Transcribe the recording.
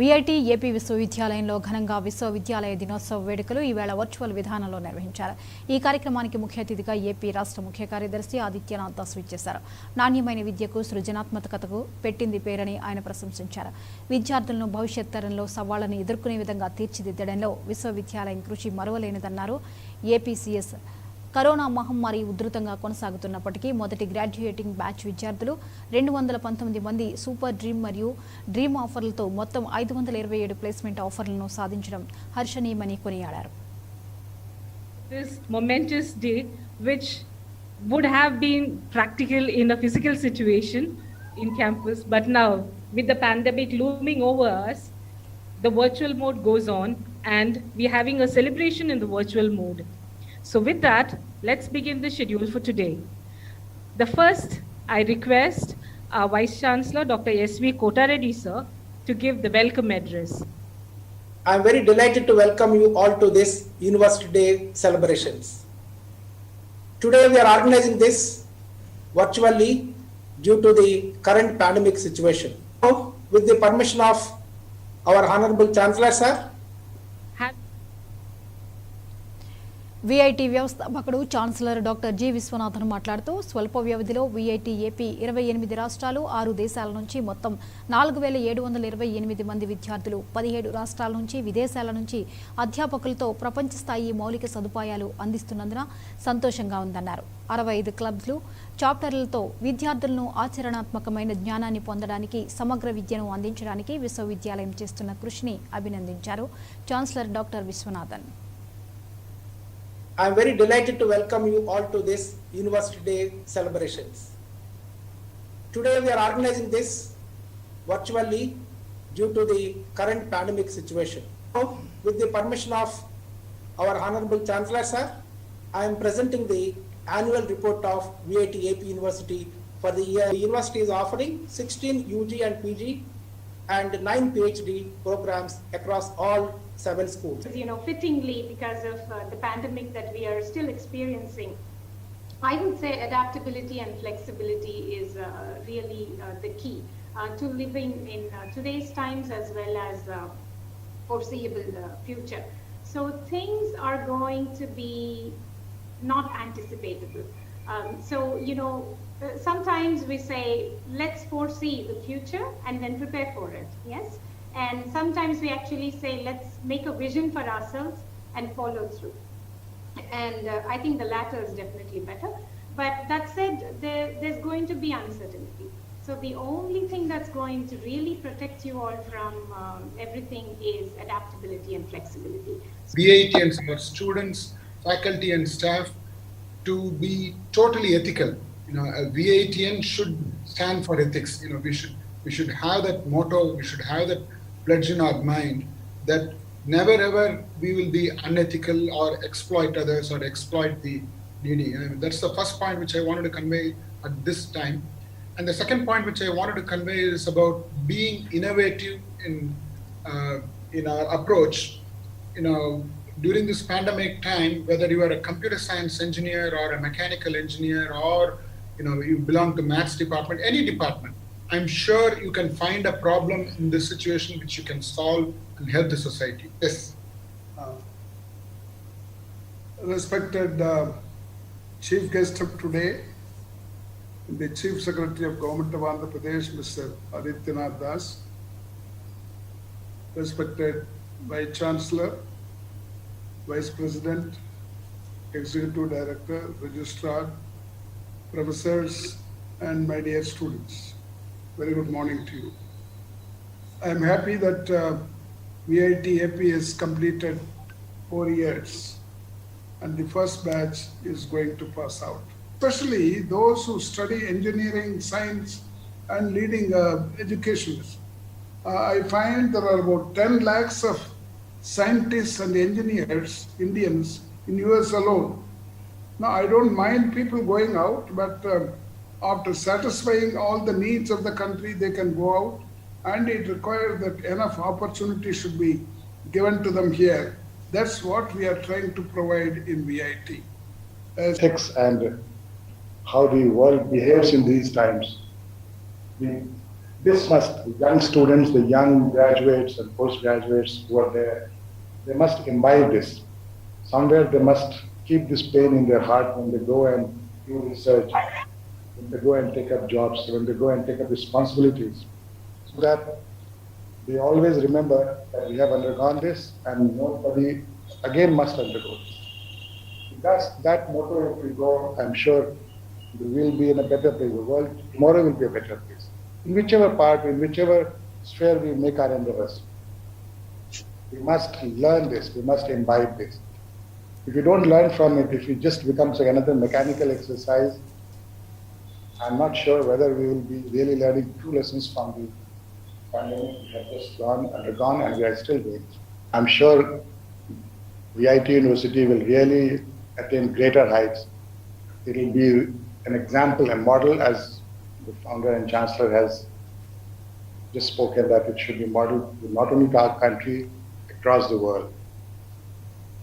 VIT AP విశ్వవిద్యాలయంలో ఘనంగా విశ్వవిద్యాలయ దినోత్సవ వేడుకలు ఈవేళ వర్చువల్ విధానంలో నిర్వహించారు. ఈ కార్యక్రమానికి ముఖ్య అతిథిగా ఏపీ రాష్ట్ర ముఖ్య కార్యదర్శి ఆదిత్యనాథ్ దాస్ విచ్చేశారు. నాణ్యమైన విద్యకు సృజనాత్మకతకు పెట్టింది పేరని ఆయన ప్రశంసించారు. విద్యార్థులను భవిష్యత్ తరంలో సవాళ్లను ఎదుర్కొనే విధంగా తీర్చిదిద్దడంలో విశ్వవిద్యాలయం కృషి మరువలేనిదన్నారు. ఏపీసీఎస్ కరోనా మహమ్మారి ఉధృతంగా కొనసాగుతున్నప్పటికీ మొదటి గ్రాడ్యుయేటింగ్ బ్యాచ్ విద్యార్థులు 219 మంది సూపర్ డ్రీమ్ మరియు డ్రీమ్ ఆఫర్లతో మొత్తం 527 ప్లేస్మెంట్ ఆఫర్లను సాధించడం హర్షణీయమని కొనియాడారు. This momentous day, which would have been practical in a physical situation in campus, but now with the pandemic looming over us, the virtual mode goes on and we're having a celebration in the virtual mode. So with that, let's begin the schedule for today. The first, I request our Vice Chancellor, Dr. S.V. Kotareddy, sir, to give the welcome address. I am very delighted to welcome you all to this University Day celebrations. Today we are organizing this virtually due to the current pandemic situation. Now, with the permission of our Honorable Chancellor, sir, VIT వ్యవస్థాపకుడు chancellor doctor G Viswanathan మాట్లాడుతూ స్వల్ప వ్యవధిలో VIT AP 28 రాష్ట్రాలు 6 దేశాల నుంచి మొత్తం 4728 మంది విద్యార్థులు 17 రాష్ట్రాల నుంచి విదేశాల నుంచి అధ్యాపకులతో ప్రపంచ స్థాయి మౌలిక సదుపాయాలు అందిస్తున్నందున సంతోషంగా ఉందన్నారు. 65 క్లబ్లు చాప్టర్లతో విద్యార్థులను ఆచరణాత్మకమైన జ్ఞానాన్ని పొందడానికి సమగ్ర విద్యను అందించడానికి విశ్వవిద్యాలయం చేస్తున్న కృషిని అభినందించారు chancellor doctor Viswanathan. I am very delighted to welcome you all to this University Day celebrations. Today we are organizing this virtually due to the current pandemic situation. Now, with the permission of our Honorable Chancellor, sir, I am presenting the annual report of VIT AP University for the year. The university is offering 16 UG and PG and 9 PhD programs across all 7 schools. Fittingly because of the pandemic that we are still experiencing, I would say adaptability and flexibility is really the key to living in today's times as well as foreseeable future. So things are going to be not anticipatable. Sometimes we say, let's foresee the future and then prepare for it, yes? And sometimes we actually say, let's make a vision for ourselves and follow through. And I think the latter is definitely better. But that said, there's going to be uncertainty. So the only thing that's going to really protect you all from everything is adaptability and flexibility. VITians, our students, faculty and staff, to be totally ethical. A VITian should stand for ethics. We should have that motto, we should have that pledge in our mind that never ever we will be unethical or exploit others or exploit the needy. That's the first point which I wanted to convey at this time. And the second point which I wanted to convey is about being innovative in our approach. During this pandemic time, whether you are a computer science engineer or a mechanical engineer or you belong to maths department, any department, I'm sure you can find a problem in this situation which you can solve and help the society. Yes. Respected Chief Guest of today, the Chief Secretary of Government of Andhra Pradesh, Mr. Adityanath Das, respected Vice Chancellor, Vice President, Executive Director, Registrar, Professors, and my dear students. Very good morning to you. I am happy that VIT AP has completed 4 years and the first batch is going to pass out. Especially those who study engineering, science and leading educationists. I find there are about 10 lakhs of scientists and engineers, Indians, in US alone. Now, I don't mind people going out, but after satisfying all the needs of the country, they can go out, and it requires that enough opportunity should be given to them here. That's what we are trying to provide in VIT. Ethics and how the world behaves in these times. this must, the young students, the young graduates and postgraduates who are there, they must imbibe this. Somewhere they must keep this pain in their heart when they go and do research, when they go and take up jobs, when they go and take up responsibilities, so that they always remember that we have undergone this and nobody again must undergo this. That's that motto. If we go, I'm sure we will be in a better place. The world tomorrow will be a better place. In whichever part, in whichever sphere we make our endeavors, we must learn this. We must imbibe this. If you don't learn from it, if it just becomes like another mechanical exercise, I'm not sure whether we will be really learning true lessons from the pandemic we have just undergone, and we are still doing. I'm sure VIT University will really attain greater heights. It will be an example, a model, as the founder and chancellor has just spoken, that it should be modeled not only to our country, across the world.